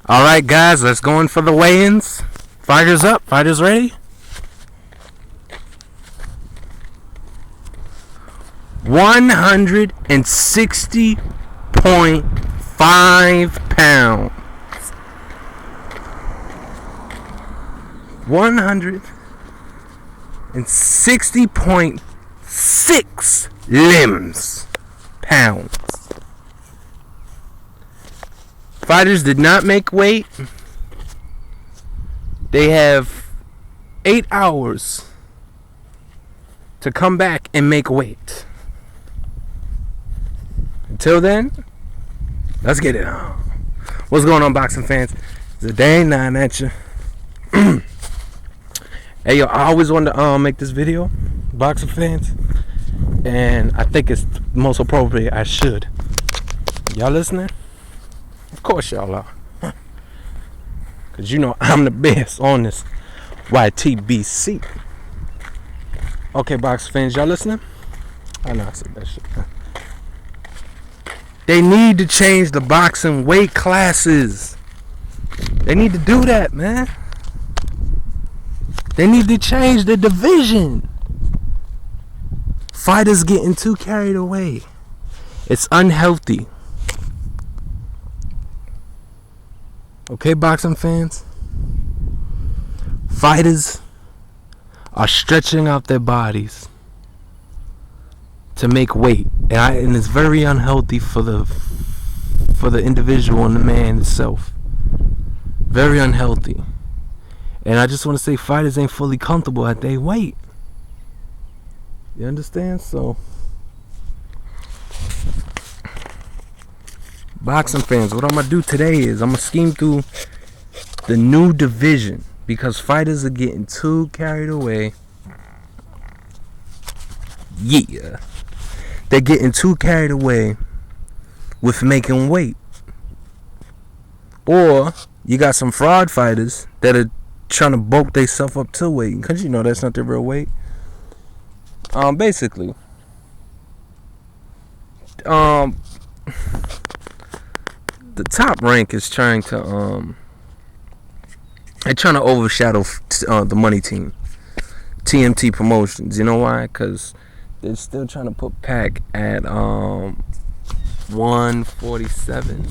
All right, guys, let's go in for the weigh-ins. Fighters up. Fighters ready? 160.5 pounds. 160.6 limbs. Pounds. Fighters did not make weight. They have 8 hours to come back and make weight. Until then, let's get it on. What's going on, boxing fans? It's a day 9 at you. Hey, yo, I always wanted to make this video, boxing fans, and I think it's most appropriate I should. Y'all listening? Of course y'all are. Because you know I'm the best on this YTBC. Okay, boxing fans, y'all listening? I know I said that shit. They need to change the boxing weight classes. They need to do that, man. They need to change the division. Fighters getting too carried away. It's unhealthy. Okay, boxing fans? Fighters are stretching out their bodies to make weight, and it's very unhealthy for the individual and the man itself. Very unhealthy. And I just want to say, fighters ain't fully comfortable at their weight. You understand? So, boxing fans, what I'm gonna do today is I'm gonna scheme through the new division, because fighters are getting too carried away. Yeah. They're getting too carried away with making weight. Or you got some fraud fighters that are trying to bulk themselves up to weight, because you know that's not their real weight. Basically, the Top Rank is trying to they're trying to overshadow the money team, TMT Promotions. You know why? Because they're still trying to put Pac at 147,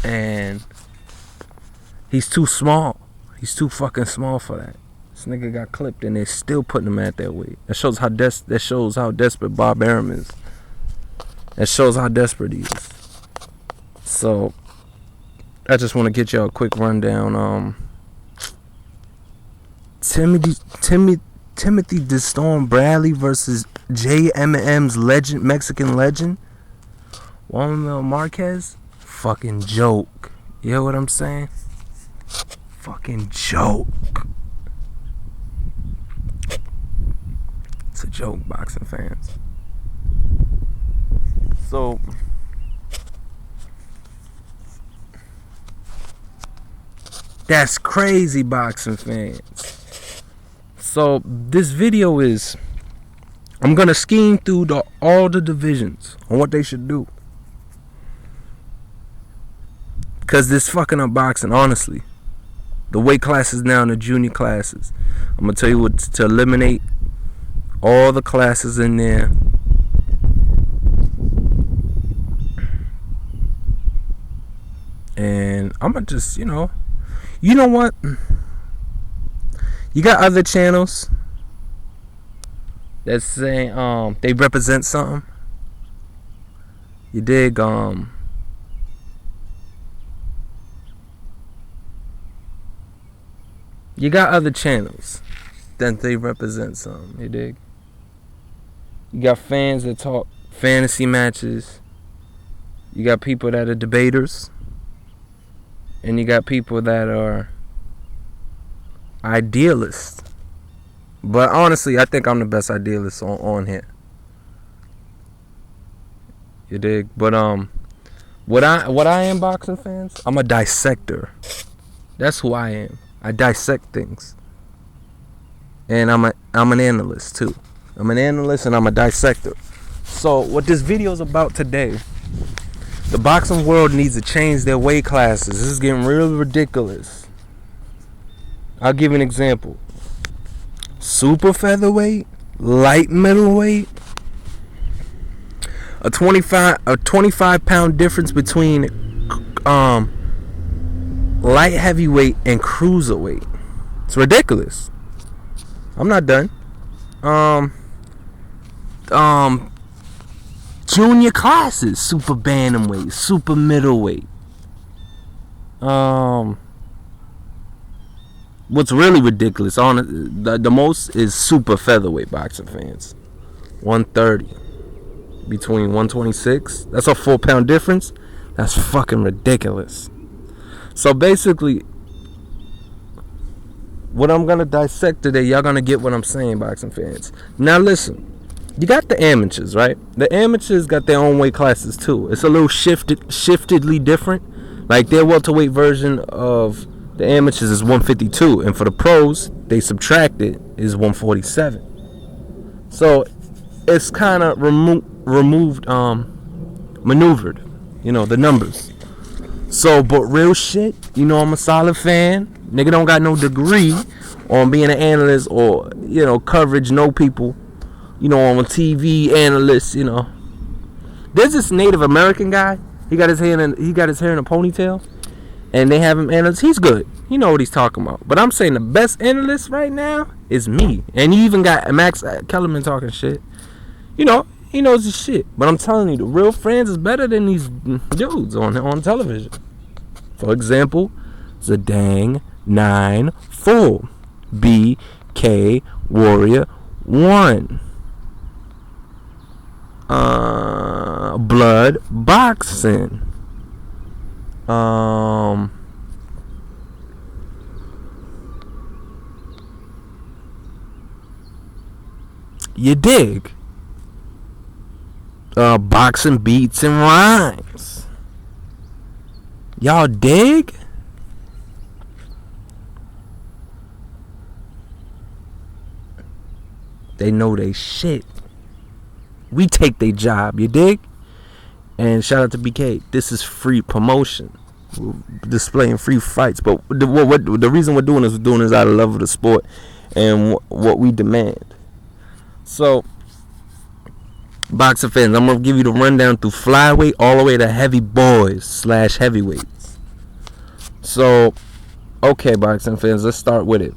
and he's too small. He's too fucking small for that. This nigga got clipped, and they're still putting him at that weight. That shows how desperate Bob Arum is. That shows how desperate he is. So, I just want to get y'all a quick rundown. Timothy DeStorm Bradley versus JMM's legend, Mexican legend, Juan Mil Marquez. Fucking joke. You know what I'm saying? Fucking joke. It's a joke, boxing fans. So, that's crazy, boxing fans. So, this video is, I'm gonna scheme through all the divisions on what they should do. Because this fucking up boxing, honestly. The weight classes now in the junior classes. I'm gonna tell you what to eliminate. All the classes in there. And I'm gonna just, you know what? You got other channels that say they represent something. You dig? You got other channels that they represent something. You dig? You got fans that talk fantasy matches. You got people that are debaters. And you got people that are idealists. But honestly, I think I'm the best idealist on here. You dig? But what I am, boxing fans, I'm a dissector. That's who I am. I dissect things. And I'm an analyst too. I'm an analyst and I'm a dissector. So what this video is about today, The boxing world needs to change their weight classes. This is getting real ridiculous. I'll give you an example. Super featherweight, light middleweight, a 25 pound difference between light heavyweight and cruiserweight. It's ridiculous. I'm not done. Junior classes, super bantamweight, super middleweight. What's really ridiculous on the most is super featherweight boxing fans. 130 between 126. That's a 4 pound difference. That's fucking ridiculous. So basically, what I'm gonna dissect today, y'all gonna get what I'm saying, boxing fans. Now listen, you got the amateurs, right? The amateurs got their own weight classes too. It's a little shiftedly different. Like their welterweight version of the amateurs is 152, and for the pros, they subtract it is 147. So it's kind of maneuvered, the numbers. So, but real shit, I'm a solid fan. Nigga don't got no degree on being an analyst or, coverage, know people, on TV analyst, There's this Native American guy. He got his hair in a ponytail, and they have him analyst. He's good. He know what he's talking about. But I'm saying the best analyst right now is me. And you even got Max Kellerman talking shit. He knows his shit. But I'm telling you, the real fans is better than these dudes on television. For example, Zedang 9-4, BK Warrior 1, Blood Boxing, you dig? Boxing Beats and Rhymes. Y'all dig? They know they shit. We take their job, you dig? And shout out to BK. This is free promotion. We're displaying free fights. But the reason we're doing this out of love of the sport and what we demand. So, boxing fans, I'm going to give you the rundown through flyweight all the way to heavy boys / heavyweights. So, okay, boxing fans, let's start with it.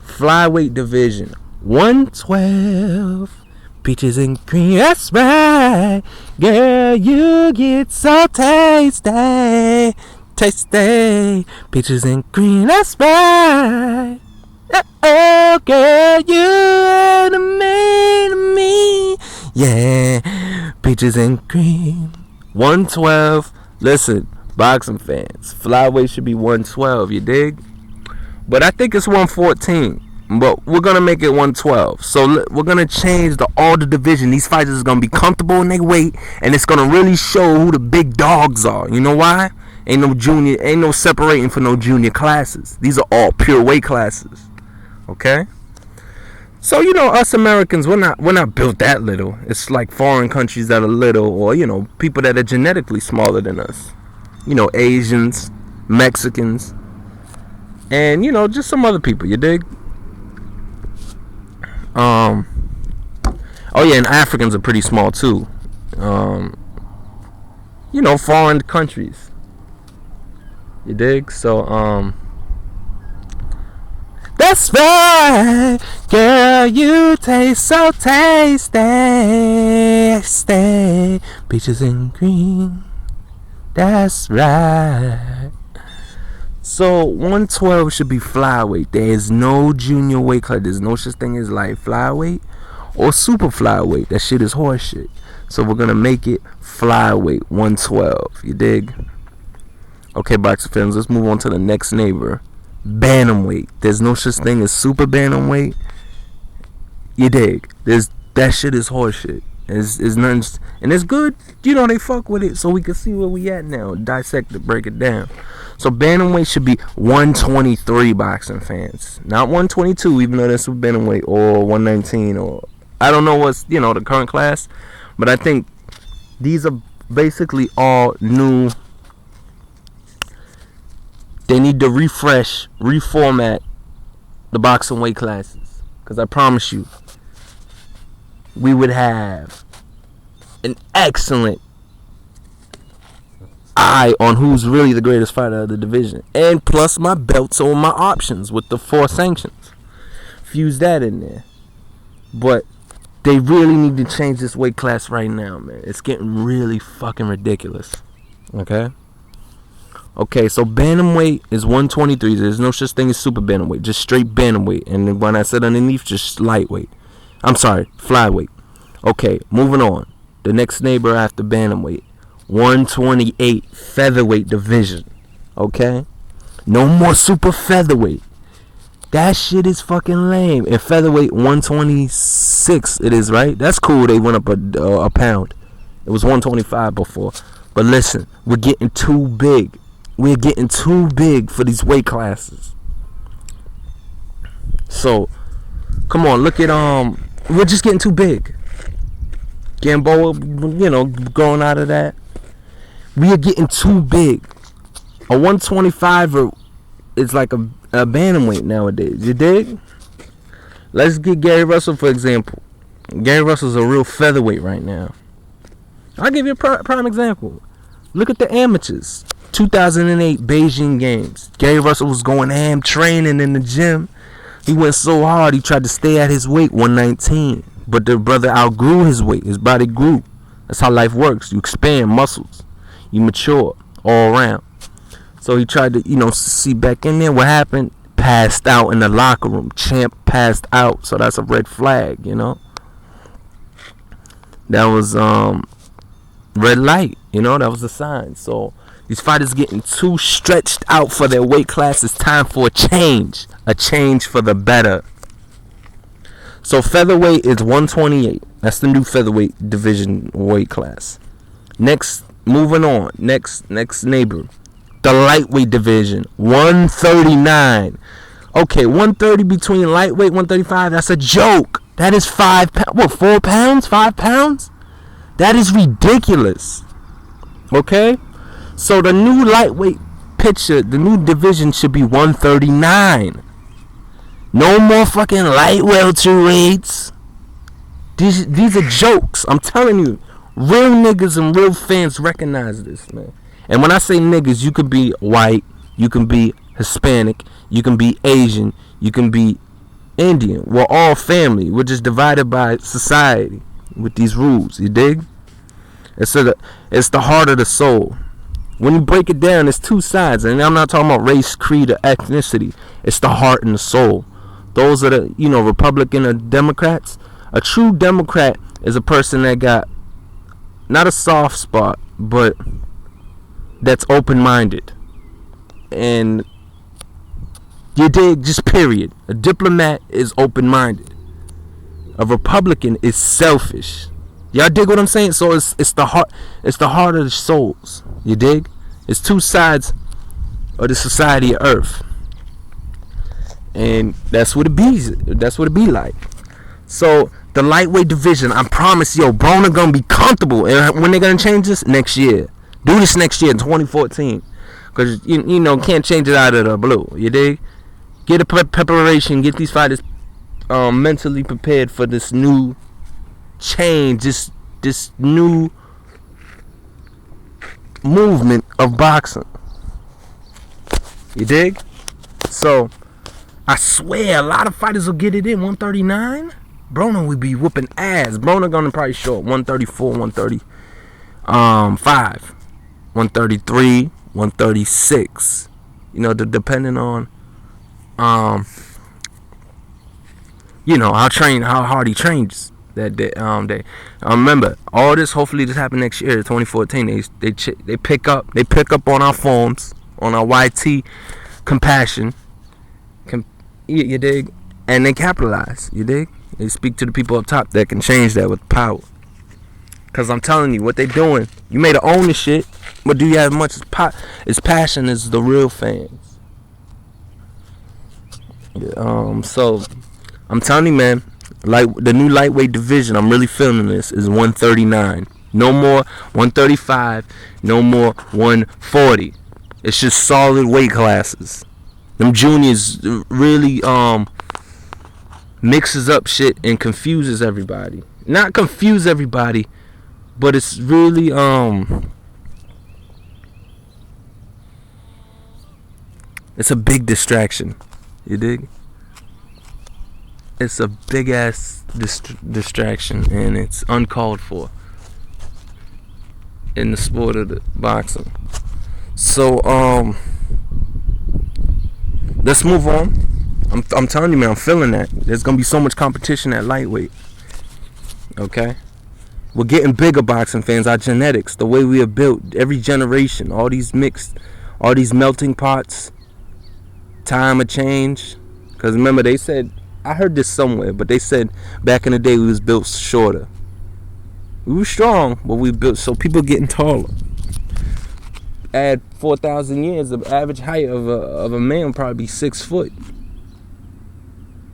Flyweight division, 112. Peaches and cream, that's right. Girl, you get so tasty. Tasty. Peaches and cream, that's right. Oh, girl, you're the man of me. Yeah. Peaches and cream. 112. Listen, boxing fans, flyweight should be 112, you dig? But I think it's 114. But we're going to make it 112. So we're going to change all the division. These fighters are going to be comfortable in their weight. And it's going to really show who the big dogs are. You know why? Ain't no separating for no junior classes. These are all pure weight classes. Okay? So, us Americans, we're not built that little. It's like foreign countries that are little, or, people that are genetically smaller than us. Asians, Mexicans, and, just some other people. You dig? Oh yeah, and Africans are pretty small too. Foreign countries. You dig? So that's right, girl, you taste so tasty. Stay, peaches and cream. That's right. So 112 should be flyweight. There is no junior weight class. There's no such thing as like flyweight or super flyweight. That shit is horse shit. So we're gonna make it flyweight 112. You dig? Okay, boxing fans, let's move on to the next neighbor. Bantamweight. There's no such thing as super bantamweight. You dig? That shit is horse shit. It's nothing, and it's good. They fuck with it, so we can see where we at now. Dissect it, break it down. So bantamweight should be 123, boxing fans, not 122, even though that's bantamweight, or 119, or I don't know what's the current class, but I think these are basically all new. They need to reformat the boxing weight classes. Because I promise you, we would have an excellent eye on who's really the greatest fighter of the division. And plus my belts on my options with the 4 sanctions. Fuse that in there. But they really need to change this weight class right now, man. It's getting really fucking ridiculous. Okay? Okay, so bantamweight is 123. There's no such thing as super bantamweight. Just straight bantamweight. And when I said underneath, just lightweight. I'm sorry, flyweight. Okay, moving on. The next neighbor after bantamweight. 128 featherweight division. Okay? No more super featherweight. That shit is fucking lame. And featherweight 126 it is, right? That's cool. They went up a pound. It was 125 before. But listen, we're getting too big. We're getting too big for these weight classes. So, come on, look at we're just getting too big. Gamboa, growing out of that. We are getting too big. A 125er is like a bantamweight nowadays. You dig? Let's get Gary Russell for example. Gary Russell's a real featherweight right now. I'll give you a prime example. Look at the amateurs. 2008 Beijing Games. Gary Russell was going ham training in the gym. He went so hard he tried to stay at his weight, 119. But the brother outgrew his weight. His body grew. That's how life works. You expand muscles. You mature all around. So he tried to, see back in there. What happened? Passed out in the locker room. Champ passed out. So that's a red flag, That was red light, that was a sign. So these fighters getting too stretched out for their weight class. It's time for a change for the better. So featherweight is 128. That's the new featherweight division weight class. Next, moving on. Next neighbor, the lightweight division, 139. Okay, 130 between lightweight, 135. That's a joke. That is 5 pounds. What, 4 pounds? 5 pounds? That is ridiculous. Okay? So the new lightweight picture, the new division should be 139. No more fucking light welterweights. These are jokes. I'm telling you. Real niggas and real fans recognize this, man. And when I say niggas, you can be white, you can be Hispanic, you can be Asian, you can be Indian. We're all family. We're just divided by society with these rules. You dig? It's the heart of the soul. When you break it down, it's 2 sides. And I'm not talking about race, creed, or ethnicity. It's the heart and the soul. Those are the, Republican or Democrats. A true Democrat is a person that got not a soft spot, but that's open-minded. And you dig? Just period. A diplomat is open-minded. A Republican is selfish. Y'all dig what I'm saying? So it's the heart of the souls. You dig? It's 2 sides of the society of Earth. And that's what it be. That's what it be like. So the lightweight division, I promise you, Broner gonna be comfortable. And when they gonna change this? Next year. Do this next year in 2014. Because can't change it out of the blue. You dig? Get a preparation. Get these fighters mentally prepared for this new change. This new movement of boxing. You dig? So I swear a lot of fighters will get it in 139. Broner will be whooping ass. Broner gonna probably show up 134, 135, 133, 136. Depending on how hard he trains that day. Remember, all this hopefully this happen next year, 2014. They pick up on our forms, on our YT compassion. You dig? And they capitalize. You dig? They speak to the people up top that can change that with power. Because I'm telling you, what they doing, you may own the shit, but do you have much as passion as the real fans? So I'm telling you, man, like the new lightweight division, I'm really feeling this, is 139. No more 135. No more 140. It's just solid weight classes. Them juniors really mixes up shit and confuses everybody. Not confuse everybody, but it's really it's a big distraction. You dig? It's a big ass distraction, and it's uncalled for in the sport of the boxing. So let's move on. I'm telling you, man, I'm feeling that. There's gonna be so much competition at lightweight. Okay? We're getting bigger, boxing fans. Our genetics, the way we are built, every generation, all these mixed, all these melting pots, time of change. Because remember, they said, I heard this somewhere, but they said back in the day we was built shorter. We were strong, but we built, so people getting taller. Add 4,000 years, the average height of a man would probably be 6 foot.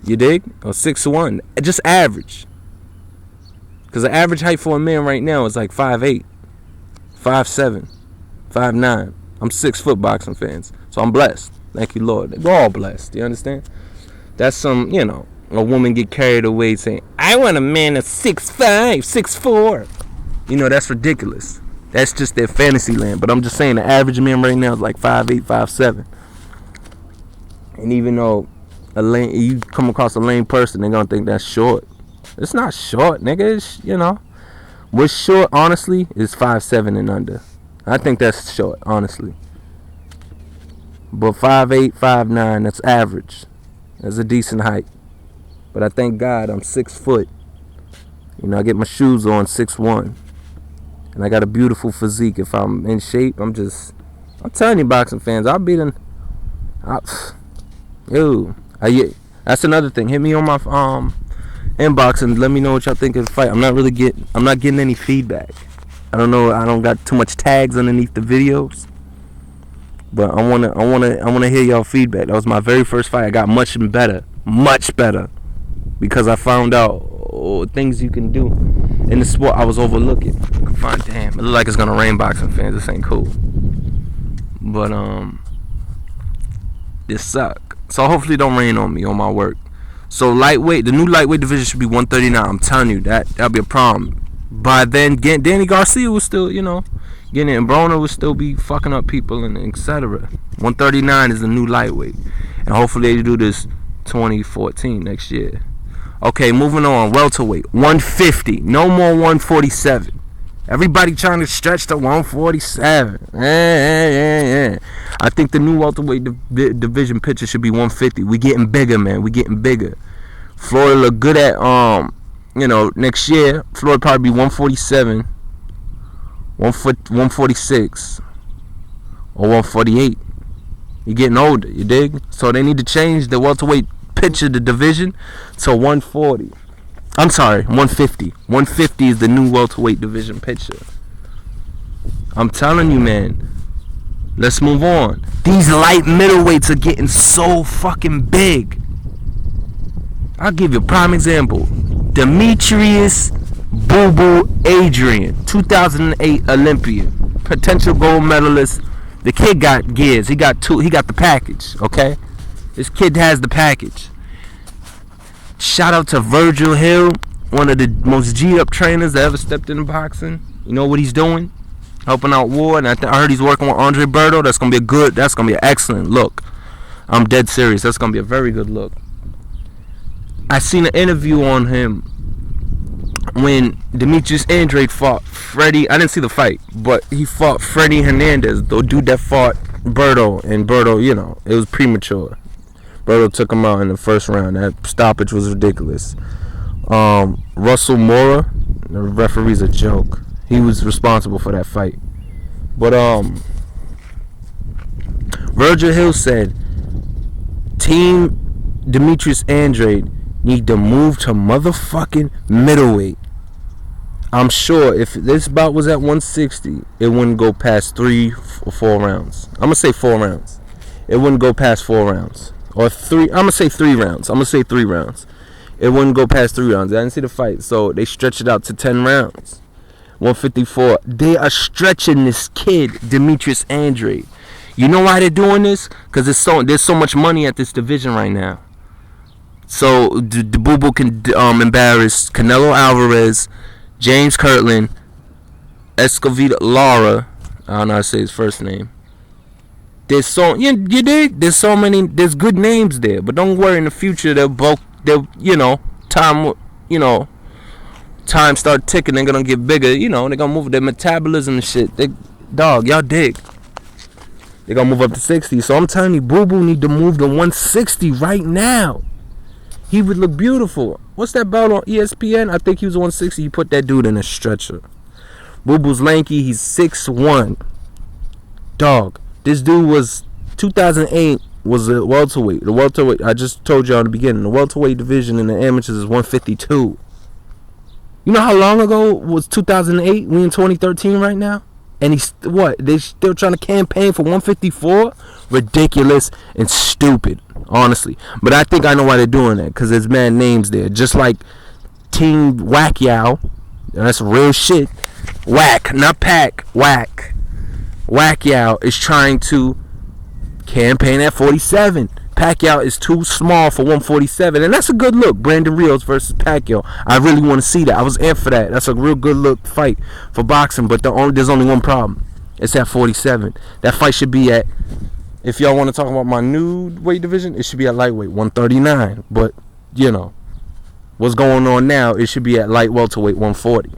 You dig? Or 6'1", just average. Because the average height for a man right now is like 5'8", 5'7", 5'9". I'm 6 foot, boxing fans, so I'm blessed. Thank you, Lord. We're all blessed. You understand? That's some, a woman get carried away saying, I want a man that's 6'5", 6'4". That's ridiculous. That's just their fantasy land. But I'm just saying the average man right now is like 5'8", 5'7". And even though you come across a lame person, they're gonna think that's short. It's not short, nigga. It's, what's short, honestly, is 5'7" and under. I think that's short, honestly. But 5'8", 5'9", that's average. That's a decent height. But I thank God I'm 6 foot. I get my shoes on 6'1". And I got a beautiful physique. If I'm in shape, I'm telling you, boxing fans, I'll be the... that's another thing. Hit me on my inbox and let me know what y'all think of the fight. I'm not getting any feedback. I don't know. I don't got too much tags underneath the videos, but I wanna hear y'all feedback. That was my very first fight. I got much better, because I found out things you can do in the sport I was overlooking. Damn, it look like it's gonna rain, boxing fans. This ain't cool, but this suck. So hopefully it don't rain on me on my work. So lightweight, the new lightweight division should be 139. I'm telling you, that'll be a problem. By then, Danny Garcia was still, getting it, and Broner would still be fucking up people and etc. 139 is the new lightweight, and hopefully they do this 2014 next year. Okay, moving on. Welterweight, 150. No more 147. Everybody trying to stretch to 147. Yeah. I think the new welterweight division picture should be 150. We getting bigger, man. We getting bigger. Floyd look good at next year. Floyd probably be 147, 146, or 148. You're getting older. You dig? So they need to change the welterweight picture, the division, to 140. I'm sorry, 150. 150 is the new welterweight division picture. I'm telling you, man. Let's move on. These light middleweights are getting so fucking big. I'll give you a prime example. Demetrius Boo Boo Adrian, 2008 Olympian, potential gold medalist. The kid got gears. He got the package, okay? This kid has the package. Shout out to Virgil Hill, one of the most G'd up trainers that ever stepped into boxing. You know what he's doing? Helping out Ward. And I heard he's working with Andre Berto. That's gonna be an excellent look. I'm dead serious. That's gonna be a very good look. I seen an interview on him when Demetrius Andrade fought Freddie. I didn't see the fight, but he fought Freddie Hernandez, the dude that fought Berto. And Berto, it was premature. Berto took him out in the first round. That stoppage was ridiculous. Russell Mora, the referee's a joke. He was responsible for that fight. But Virgil Hill said Team Demetrius Andrade need to move to motherfucking middleweight. I'm sure if this bout was at 160, it wouldn't go past 3 or 4 rounds. I'm gonna say 4 rounds. It wouldn't go past 4 rounds. Or 3, I'm gonna say 3 rounds. It wouldn't go past 3 rounds. I didn't see the fight, so they stretched it out to 10 rounds. 154. They are stretching this kid, Demetrius Andrade. You know why they're doing this? Because there's so much money at this division right now. So the Boo Boo can embarrass Canelo Alvarez, James Kirtland, Escovedo Lara. I don't know how to say his first name. There's so you dig? There's so many. There's good names there, but don't worry. In the future, time start ticking. They're gonna get bigger. They're gonna move their metabolism and shit. Y'all dig? They're gonna move up to 60. So I'm telling you, Boo Boo need to move to 160 right now. He would look beautiful. What's that belt on ESPN? I think he was 160. You put that dude in a stretcher. Boo Boo's lanky. He's 6'1". Dog. This dude was 2008 was a welterweight. The welterweight, I just told y'all in the beginning, the welterweight division in the amateurs is 152. You know how long ago was 2008? We in 2013 right now? And they still trying to campaign for 154? Ridiculous and stupid, honestly. But I think I know why they're doing that, because there's mad names there. Just like Team Wackyao. That's real shit. Whack, not Pack. Whack. Wackyao is trying to campaign at 47. Pacquiao is too small for 147, and that's a good look. Brandon Rios versus Pacquiao. I really want to see that. I was amped for that. That's a real good look fight for boxing, but there's only one problem. It's at 47. That fight should be at, if y'all want to talk about my new weight division, it should be at lightweight, 139. But, what's going on now, it should be at light welterweight, 140.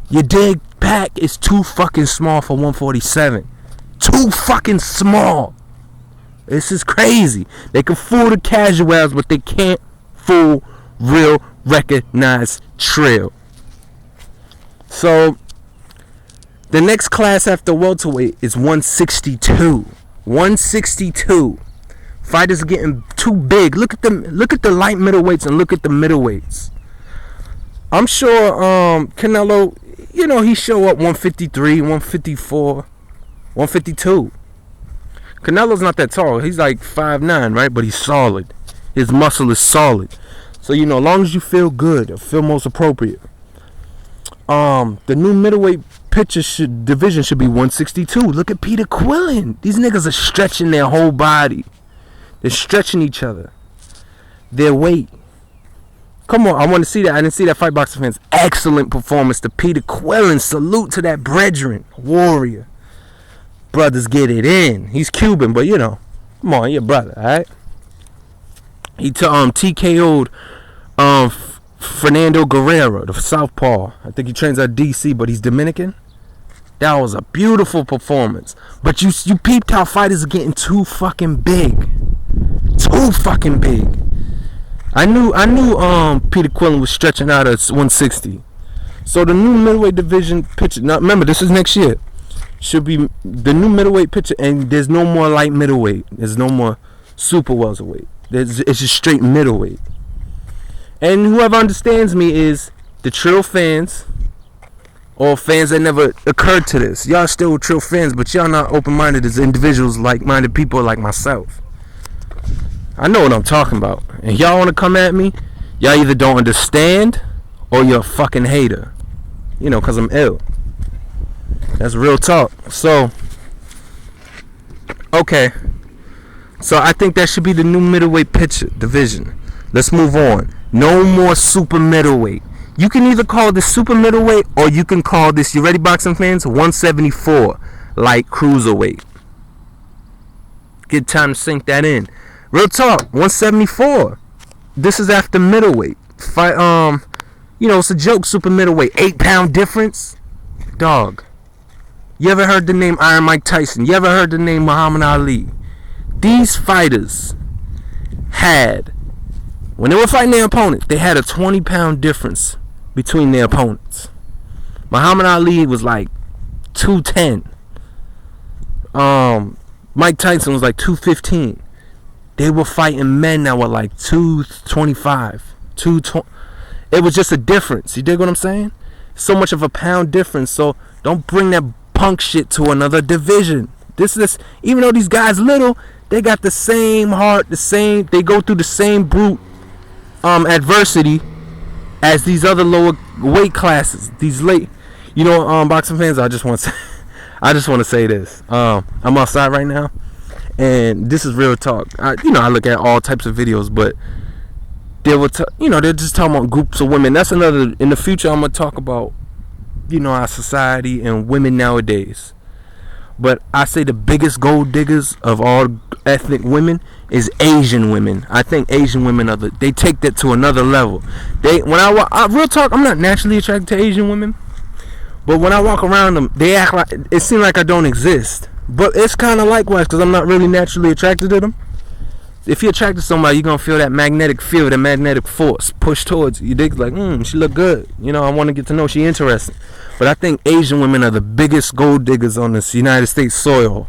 You dig? Pac is too fucking small for 147. Too fucking small. This is crazy. They can fool the casuals, but they can't fool real, recognized trail. So, the next class after welterweight is 162. 162. Fighters are getting too big. Look at the light middleweights and look at the middleweights. I'm sure Canelo, he show up 153, 154, 152. Canelo's not that tall. He's like 5'9", right? But he's solid. His muscle is solid. So, as long as you feel good, or feel most appropriate. The new middleweight division should be 162. Look at Peter Quillen. These niggas are stretching their whole body. They're stretching each other. Their weight. Come on, I want to see that. I didn't see that fight, boxing fans. Excellent performance to Peter Quillen. Salute to that brethren. Warrior. Brothers get it in. He's Cuban, but come on, your brother, alright? He TKO'd Fernando Guerrero, the southpaw. I think he trains at DC, but he's Dominican. That was a beautiful performance. But you peeped how fighters are getting too fucking big. Too fucking big. I knew Peter Quillen was stretching out at 160. So the new middleweight division picture. Now remember, this is next year. Should be the new middleweight picture, and there's no more light middleweight. There's no more super welterweight. It's just straight middleweight. And whoever understands me is the Trill fans, or fans that never occurred to this. Y'all still Trill fans, but y'all not open-minded as individuals, like-minded people like myself. I know what I'm talking about. And y'all want to come at me, y'all either don't understand or you're a fucking hater. Because I'm ill. That's real talk. So, okay. So I think that should be the new middleweight division. Let's move on. No more super middleweight. You can either call this super middleweight, or you can call this, you ready, boxing fans? 174, light cruiserweight. Get time to sink that in. Real talk, 174. This is after middleweight. Fight, it's a joke, super middleweight. 8-pound difference. Dog. You ever heard the name Iron Mike Tyson? You ever heard the name Muhammad Ali? These fighters had, when they were fighting their opponent, they had a 20-pound difference between their opponents. Muhammad Ali was like 210. Mike Tyson was like 215. They were fighting men that were like 225, 220. It was just a difference. You dig what I'm saying? So much of a pound difference. So don't bring that punk shit to another division. This even though these guys little, they got the same heart, they go through the same brute adversity as these other lower weight classes. You know, boxing fans, I just want to say this. I'm outside right now, and this is real talk. I look at all types of videos, but they're just talking about groups of women. That's another. In the future, I'm gonna talk about, our society and women nowadays. But I say the biggest gold diggers of all ethnic women is Asian women. I think Asian women they take that to another level. Real talk, I'm not naturally attracted to Asian women, but when I walk around them, they act like it seems like I don't exist. But it's kind of likewise because I'm not really naturally attracted to them. If you're attracted to somebody, you're gonna feel that magnetic field, that magnetic force push towards you. You dig like, she look good. I want to get to know she interesting. But I think Asian women are the biggest gold diggers on this United States soil.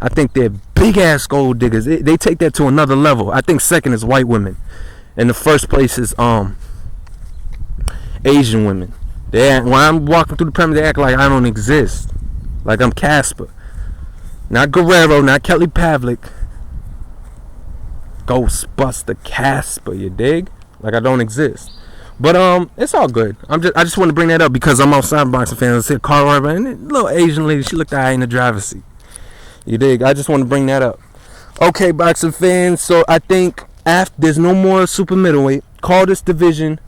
I think they're big ass gold diggers. They take that to another level. I think second is white women, and the first place is Asian women. When I'm walking through the premise, they act like I don't exist, like I'm Casper, not Guerrero, not Kelly Pavlik. Ghostbuster Casper, you dig? Like I don't exist. But it's all good. I just want to bring that up because I'm outside boxing fans. I see a car right, and a little Asian lady, she looked alright in the driver's seat. You dig? I just want to bring that up. Okay, boxing fans. So I think after there's no more super middleweight, call this division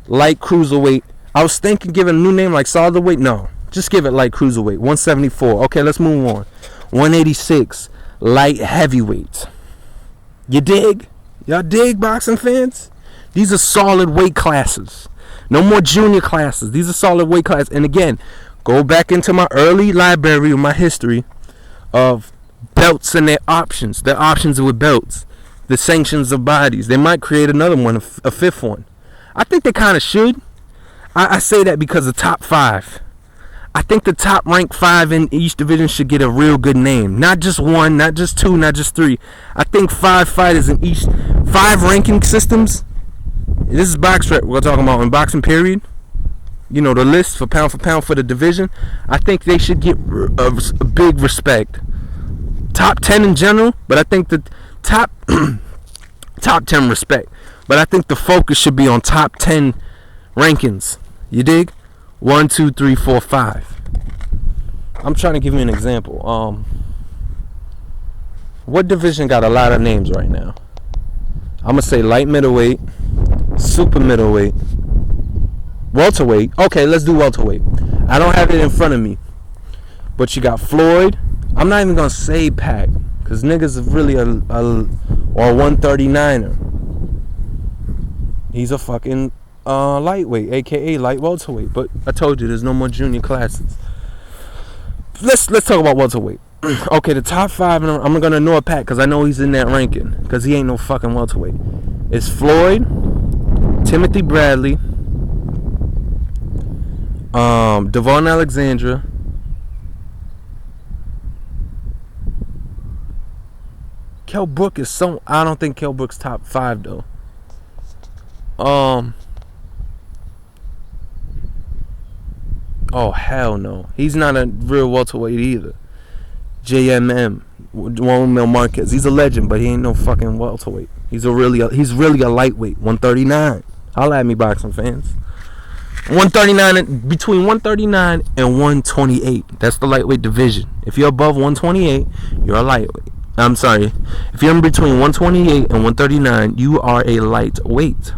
light cruiserweight. I was thinking give it a new name like solid weight. No, just give it light cruiserweight. 174. Okay, let's move on. 186 light heavyweight. You dig? Y'all dig, boxing fans? These are solid weight classes. No more junior classes. These are solid weight classes. And again, go back into my early library of my history of belts and their options. Their options with belts. The sanctions of bodies. They might create another one, a fifth one. I think they kind of should. I say that because the top 5. I think the top ranked 5 in each division should get a real good name. Not just 1, not just 2, not just 3. I think 5 fighters in each 5 ranking systems. This is BoxRec we're talking about in boxing period. The list for pound for the division. I think they should get a big respect. Top 10 in general, but I think the top 10 respect. But I think the focus should be on top 10 rankings. You dig? 1, 2, 3, 4, 5. I'm trying to give you an example. What division got a lot of names right now? I'm gonna say light middleweight, super middleweight, welterweight. Okay, let's do welterweight. I don't have it in front of me, but you got Floyd. I'm not even gonna say Pac, cause niggas is really a 139er. He's a fucking lightweight, aka light welterweight. But I told you there's no more junior classes. Let's talk about welterweight. Okay, the top 5, and I'm gonna ignore Pat because I know he's in that ranking because he ain't no fucking welterweight. It's Floyd, Timothy Bradley, Devon Alexandra, Kell Brook is I don't think Kell Brook's top 5 though. Oh hell no, he's not a real welterweight either. JMM, Juan Mil Marquez, he's a legend, but he ain't no fucking welterweight. He's really a lightweight, 139. Holla at me, boxing fans. 139, between 139 and 128. That's the lightweight division. If you're above 128, you're a lightweight. I'm sorry. If you're in between 128 and 139, you are a lightweight.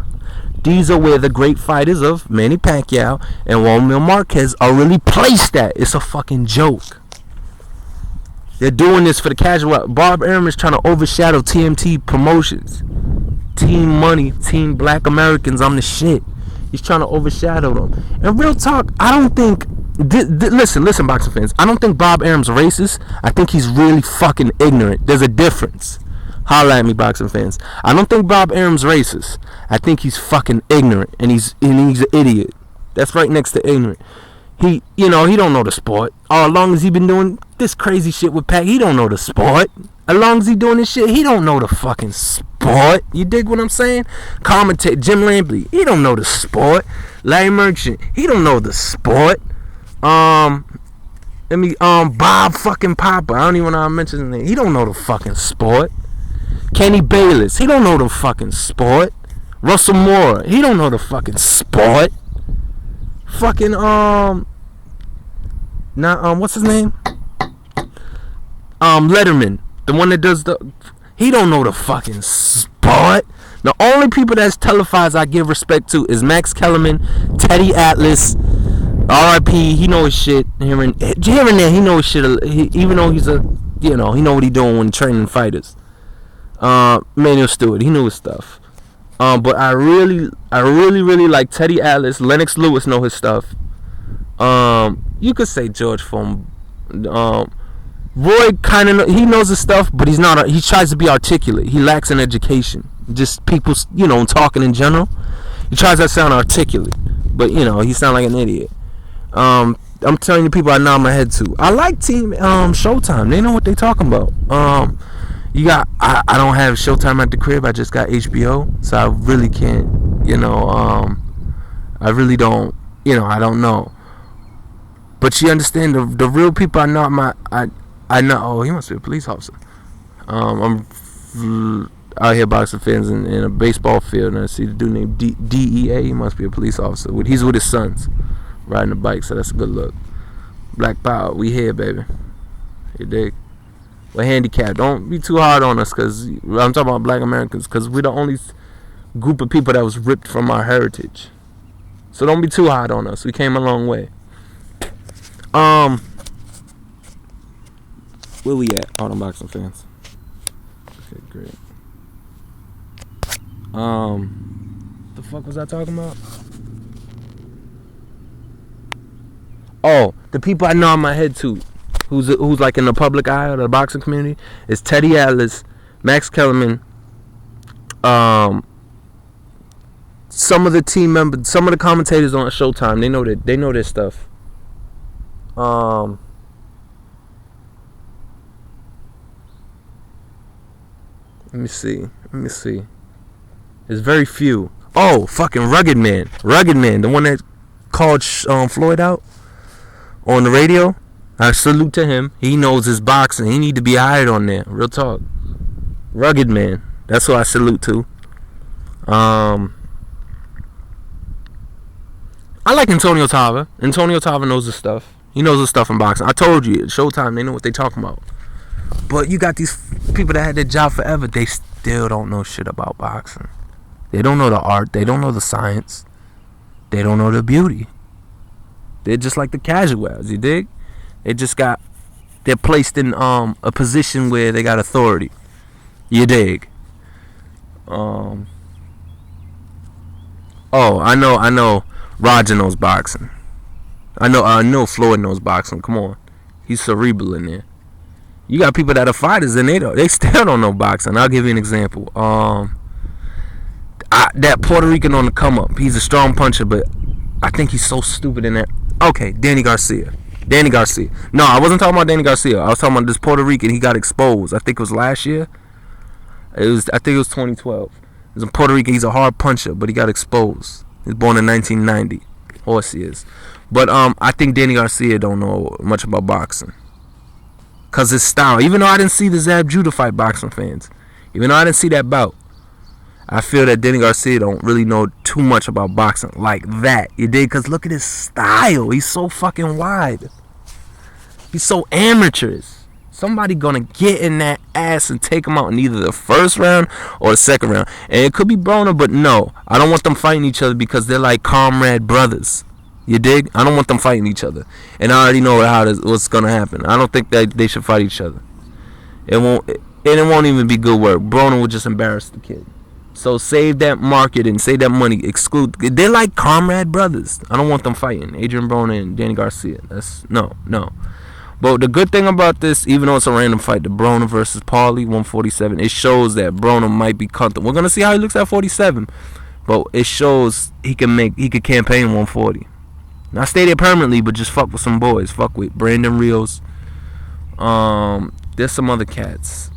These are where the great fighters of Manny Pacquiao and Juan Mil Marquez are really placed at. It's a fucking joke. They're doing this for the casual. Bob Arum is trying to overshadow TMT promotions. Team Money, Team Black Americans, I'm the shit. He's trying to overshadow them. And real talk, I don't think... Listen, boxing fans. I don't think Bob Arum's racist. I think he's really fucking ignorant. There's a difference. Holla at me, boxing fans. I don't think Bob Arum's racist. I think he's fucking ignorant. And he's an idiot. That's right next to ignorant. He don't know the sport. As long as he been doing this crazy shit with Pac, he don't know the sport. As long as he doing this shit, he don't know the fucking sport. You dig what I'm saying? Commentate Jim Lampley, he don't know the sport. Larry Merchant, he don't know the sport. Bob fucking Papa, I don't even know how to mention his name. He don't know the fucking sport. Kenny Bayless, he don't know the fucking sport. Russell Moore, he don't know the fucking sport. Fucking Not what's his name? Letterman, the one that does he don't know the fucking sport. The only people that's televised I give respect to is Max Kellerman, Teddy Atlas, R.I.P. He know his shit. Here and there, he know his shit. Even though he's he know what he doing when training fighters. Manuel Stewart, he knew his stuff. But I really like Teddy Atlas. Lennox Lewis know his stuff. You could say George Foreman. Roy kind of he knows his stuff, but he's not. He tries to be articulate. He lacks in education. Just people, talking in general. He tries to sound articulate, but he sound like an idiot. I'm telling you, people I nod my head to. I like Team Showtime. They know what they talking about. You got. I don't have Showtime at the crib. I just got HBO, so I really can't. I really don't. I don't know. But you understand the real people I know. I know. Oh, he must be a police officer. I'm out here boxing fans in a baseball field, and I see the dude named DEA. He must be a police officer. He's with his sons, riding a bike. So that's a good look. Black Power, we here, baby. You dig? We're handicapped. Don't be too hard on us, cause I'm talking about Black Americans, cause we're the only group of people that was ripped from our heritage. So don't be too hard on us. We came a long way. Where we at? All them boxing fans. Okay, great. The fuck was I talking about? Oh, the people I know in my head too, who's like in the public eye of the boxing community, is Teddy Atlas, Max Kellerman, some of the team members, some of the commentators on Showtime. They know their stuff. Let me see. There's very few. Oh, fucking Rugged Man, the one that called Floyd out on the radio. I salute to him. He knows his boxing. He need to be hired on there. Real talk. Rugged Man. That's who I salute to. I like Antonio Tava. Antonio Tava knows his stuff. He knows his stuff in boxing. I told you, at Showtime, they know what they talking about. But you got these people that had their job forever. They still don't know shit about boxing. They don't know the art. They don't know the science. They don't know the beauty. They're just like the casuals, you dig? They're placed in a position where they got authority. You dig? Oh, I know. Roger knows boxing. I know Floyd knows boxing. Come on, he's cerebral in there. You got people that are fighters and they still don't know boxing. I'll give you an example. That Puerto Rican on the come up. He's a strong puncher, but I think he's so stupid in that. Okay, Danny Garcia. No, I wasn't talking about Danny Garcia. I was talking about this Puerto Rican. He got exposed. I think it was last year. I think it was 2012. He's a Puerto Rican. He's a hard puncher, but he got exposed. He was born in 1990. Horse he is. But I think Danny Garcia don't know much about boxing. Cause his style. Even though I didn't see the Zab Judah fight, boxing fans. Even though I didn't see that bout, I feel that Danny Garcia don't really know too much about boxing like that. You dig? Cause look at his style. He's so fucking wide. He's so amateurish. Somebody gonna get in that ass and take him out in either the first round or the second round. And it could be Broner, but no. I don't want them fighting each other because they're like comrade brothers. You dig? I don't want them fighting each other. And I already know what's gonna happen. I don't think that they should fight each other. It won't even be good work. Broner will just embarrass the kid. So save that market and save that money. Exclude. They're like comrade brothers. I don't want them fighting. Adrian Broner and Danny Garcia. That's no. But the good thing about this, even though it's a random fight, the Broner versus Paulie, 147, it shows that Broner might be comfortable. We're gonna see how he looks at 47, but it shows he could campaign 140. Not stay there permanently, but just fuck with some boys. Fuck with Brandon Rios. There's some other cats.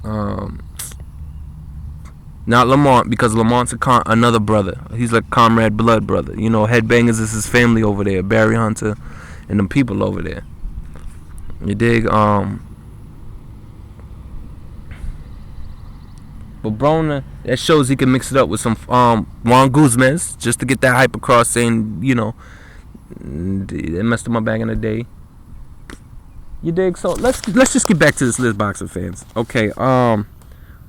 Not Lamont, because Lamont's another brother. He's like comrade blood brother. You know, Headbangers is his family over there. Barry Hunter and them people over there. You dig? But Broner, that shows he can mix it up with some Juan Guzmez, just to get that hype across, saying, you know, they messed him up back in the day. You dig? So let's just get back to this list, boxing fans. Okay,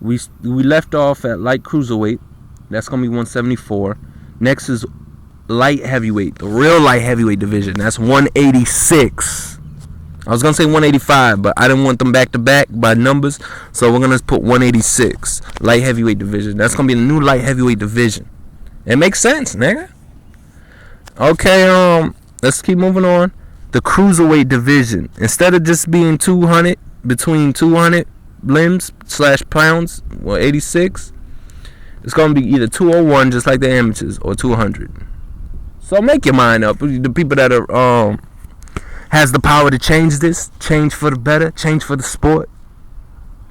we left off at light cruiserweight. That's gonna be 174. Next is light heavyweight, the real light heavyweight division. That's 186. I was gonna say 185, but I didn't want them back to back by numbers, so we're gonna put 186 light heavyweight division. That's gonna be the new light heavyweight division. It makes sense, nigga. Okay, let's keep moving on. The cruiserweight division, instead of just being 200, between 200 limbs / pounds, or 86, it's gonna be either 201, just like the amateurs, or 200. So make your mind up. The people that are has the power to change this, change for the better, change for the sport,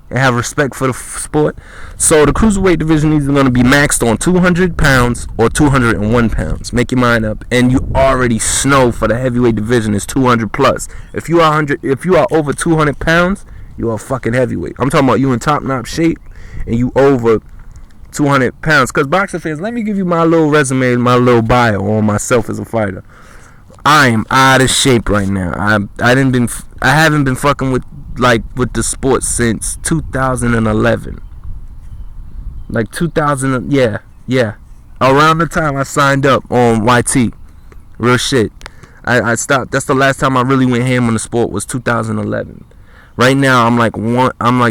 and have respect for the sport. So the cruiserweight division is going to be maxed on 200 pounds or 201 pounds. Make your mind up. And you already know for the heavyweight division is 200 plus. If you are over 200 pounds, you are fucking heavyweight. I'm talking about you in top-notch shape and you over 200 pounds. Because boxing fans, let me give you my little resume, my little bio on myself as a fighter. I am out of shape right now. I haven't been fucking with the sport since 2011. Like 2000, yeah. Around the time I signed up on YT. Real shit. I stopped. That's the last time I really went ham on the sport was 2011. Right now I'm like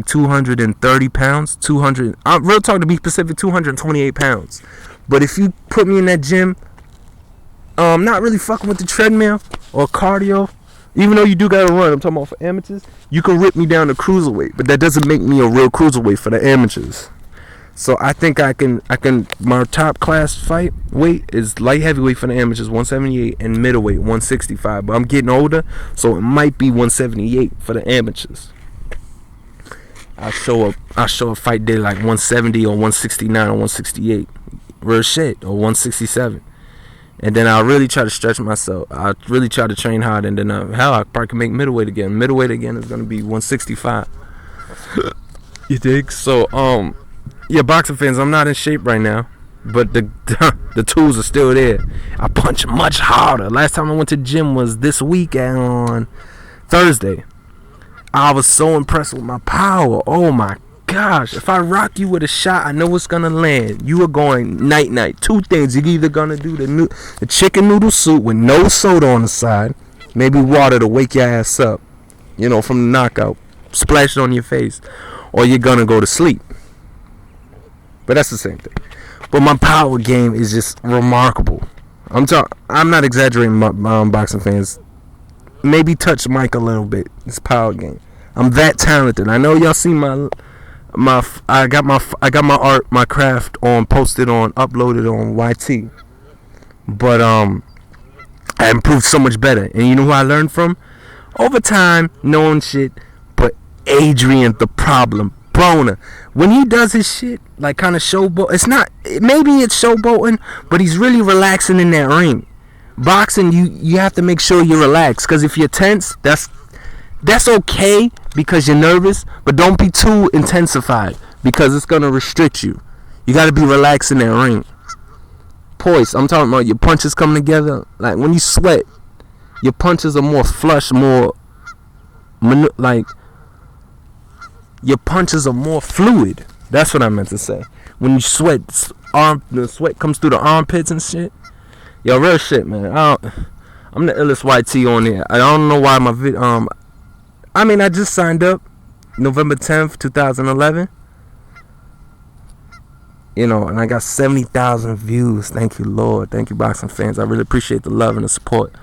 230 pounds. 200. I'm real talk, to be specific, 228 pounds. But if you put me in that gym, not really fucking with the treadmill or cardio, even though you do gotta run, I'm talking about for amateurs, you can rip me down to cruiserweight, but that doesn't make me a real cruiserweight for the amateurs. So I think I can my top class fight weight is light heavyweight for the amateurs, 178, and middleweight, 165. But I'm getting older, so it might be 178 for the amateurs. I'll show a fight day like 170 or 169 or 168. Real shit. Or 167. And then I'll really try to stretch myself. I'll really try to train hard. And then, hell, I probably can make middleweight again. Middleweight again is going to be 165. You dig? So, yeah, boxing fans, I'm not in shape right now. But the tools are still there. I punch much harder. Last time I went to the gym was this week on Thursday. I was so impressed with my power. Oh, my gosh. If I rock you with a shot, I know it's going to land. You are going night-night. Two things. You're either going to do the chicken noodle soup with no soda on the side. Maybe water to wake your ass up. You know, from the knockout. Splash it on your face. Or you're going to go to sleep. But that's the same thing. But my power game is just remarkable. I'm not exaggerating, my boxing fans. Maybe touch Mike a little bit. It's power game. I'm that talented. I know y'all see I got my art, my craft uploaded on YT. But I improved so much better. And you know who I learned from? Over time, knowing shit. But Adrian the Problem Broner, when he does his shit, like kind of showboat, maybe it's showboating, but he's really relaxing in that ring. Boxing, you have to make sure you're relaxed, because if you're tense, that's okay because you're nervous, but don't be too intensified because it's gonna restrict you. You gotta be relaxed in that ring. Poise, I'm talking about your punches come together. Like when you sweat, your punches are more flush, your punches are more fluid. That's what I meant to say. When you sweat, the sweat comes through the armpits and shit. Yo, real shit, man. I'm the illest YT on there. I don't know why I just signed up November 10th, 2011. You know, and I got 70,000 views. Thank you, Lord. Thank you, boxing fans. I really appreciate the love and the support.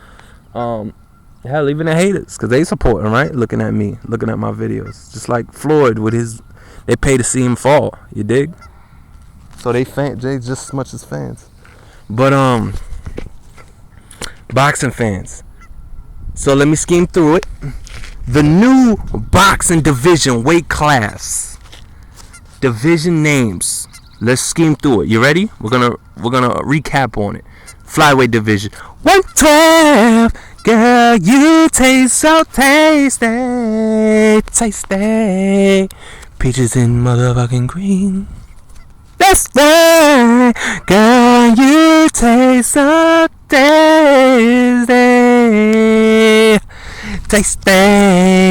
Hell, even the haters, because they supporting, right? Looking at me, looking at my videos. Just like Floyd with they pay to see him fall. You dig? So they just as much as fans. But, boxing fans. So let me scheme through it. The new boxing division weight class. Division names. Let's scheme through it. You ready? We're gonna recap on it. Flyweight division. 112. Girl, you taste so tasty. Tasty. Peaches and motherfucking cream. That's right. Girl, you taste so tasty. Tasty.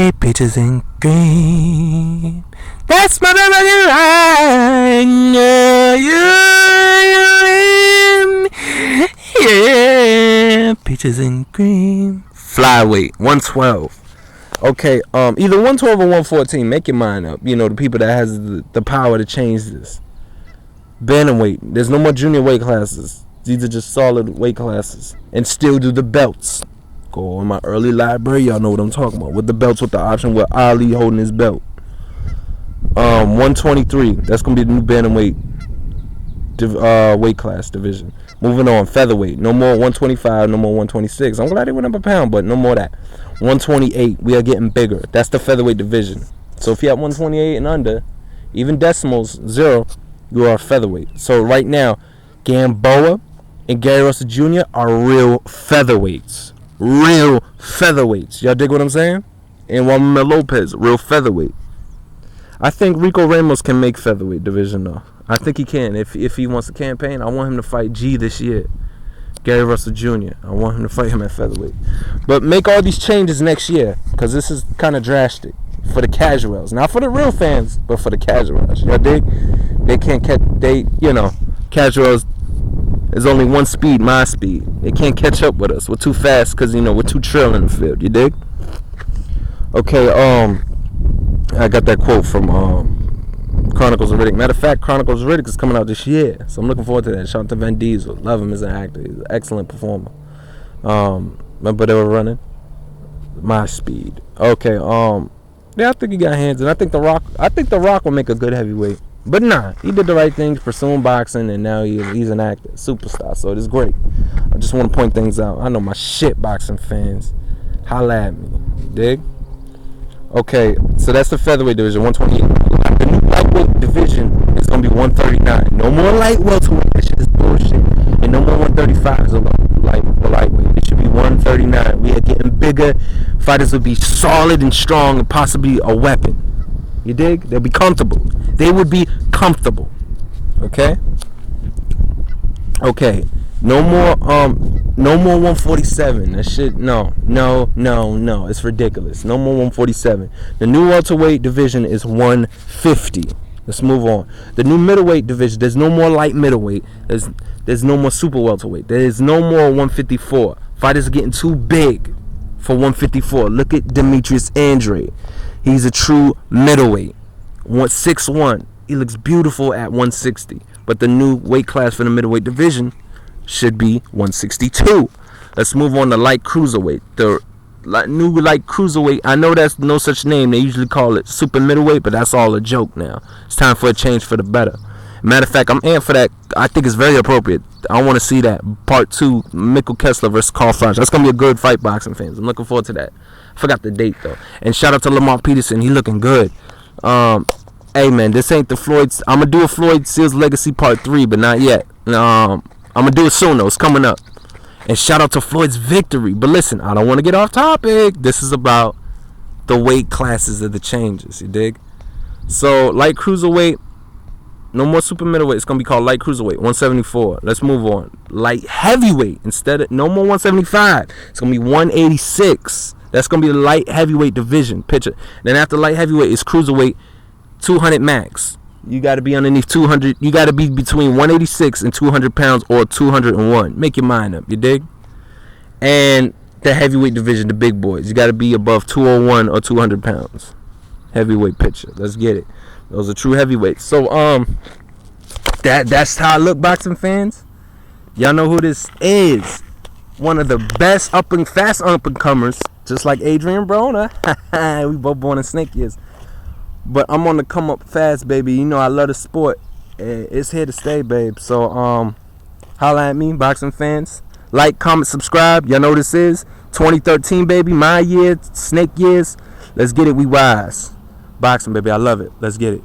white, peaches and cream. That's motherfucking right. Yeah, peaches and cream. Flyweight, 112. Okay, either 112 or 114. Make your mind up. You know, the people that has the power to change this. Bantamweight. There's no more junior weight classes. These are just solid weight classes. And still do the belts. Go in my early library. Y'all know what I'm talking about. With the belts, with the option with Ali holding his belt. 123. That's going to be the new bantamweight weight class division. Moving on. Featherweight. No more 125. No more 126. I'm glad they went up a pound, but no more of that. 128. We are getting bigger. That's the featherweight division. So if you have 128 and under, even decimals, 0, you are a featherweight. So right now, Gamboa and Gary Russell Jr. are real featherweights. Real featherweights. Y'all dig what I'm saying? And Juan Lopez, real featherweight. I think Rico Ramos can make featherweight division though. I think he can. If he wants to campaign, I want him to fight G this year. Gary Russell Jr. I want him to fight him at featherweight. But make all these changes next year, because this is kind of drastic for the casuals. Not for the real fans, but for the casuals. Y'all dig? They can't catch. Casuals is only one speed, my speed. They can't catch up with us. We're too fast because we're too trill in the field. You dig? Okay. I got that quote from Chronicles of Riddick. Matter of fact, Chronicles of Riddick is coming out this year, so I'm looking forward to that. Shout out to Vin Diesel. Love him as an actor. He's an excellent performer. Remember they were running my speed. Okay. Yeah, I think he got hands, and I think The Rock will make a good heavyweight. But nah, he did the right things, pursuing boxing, and now he's an actor, superstar. So it is great. I just want to point things out. I know my shit boxing fans. Holla at me. Dig? Okay, so that's the featherweight division, 128. The new lightweight division is going to be 139. No more light welterweight. That shit is bullshit. And no more 135 is a lightweight. It should be 139. We are getting bigger. Fighters will be solid and strong and possibly a weapon. You dig? They'll be comfortable. They would be comfortable. Okay? Okay. No more 147. That shit, no. It's ridiculous. No more 147. The new welterweight division is 150. Let's move on. The new middleweight division, there's no more light middleweight. There's no more super welterweight. There is no more 154. Fighters are getting too big for 154. Look at Demetrius Andrade. He's a true middleweight. 6'1". He looks beautiful at 160. But the new weight class for the middleweight division should be 162. Let's move on to light cruiserweight. The new light cruiserweight. I know that's no such name. They usually call it super middleweight, but that's all a joke now. It's time for a change for the better. Matter of fact, I'm amped for that. I think it's very appropriate. I want to see that part 2, Mikkel Kessler versus Carl Froch. That's gonna be a good fight, boxing fans. I'm looking forward to that. I forgot the date though. And shout out to Lamar Peterson. He looking good. Hey man, this ain't the Floyd's. I'm gonna do a Floyd Seals Legacy Part 3, but not yet. I'm gonna do it soon though. It's coming up. And shout out to Floyd's victory. But listen, I don't want to get off topic. This is about the weight classes of the changes. You dig? So light cruiserweight. No more super middleweight. It's going to be called light cruiserweight, 174. Let's move on. Light heavyweight. No more 175. It's going to be 186. That's going to be the light heavyweight division. Picture. Then after light heavyweight is cruiserweight, 200 max. You got to be underneath 200. You got to be between 186 and 200 pounds or 201. Make your mind up. You dig? And the heavyweight division, the big boys. You got to be above 201 or 200 pounds. Heavyweight picture. Let's get it. Those are true heavyweights. So that's how I look, boxing fans. Y'all know who this is. One of the best fast up and comers, just like Adrian Broner. We both born in snake years. But I'm on the come up fast, baby. You know I love the sport. It's here to stay, babe. So holla at me, boxing fans. Like, comment, subscribe. Y'all know who this is. 2013, baby. My year, snake years. Let's get it. We wise. Boxing, baby. I love it. Let's get it.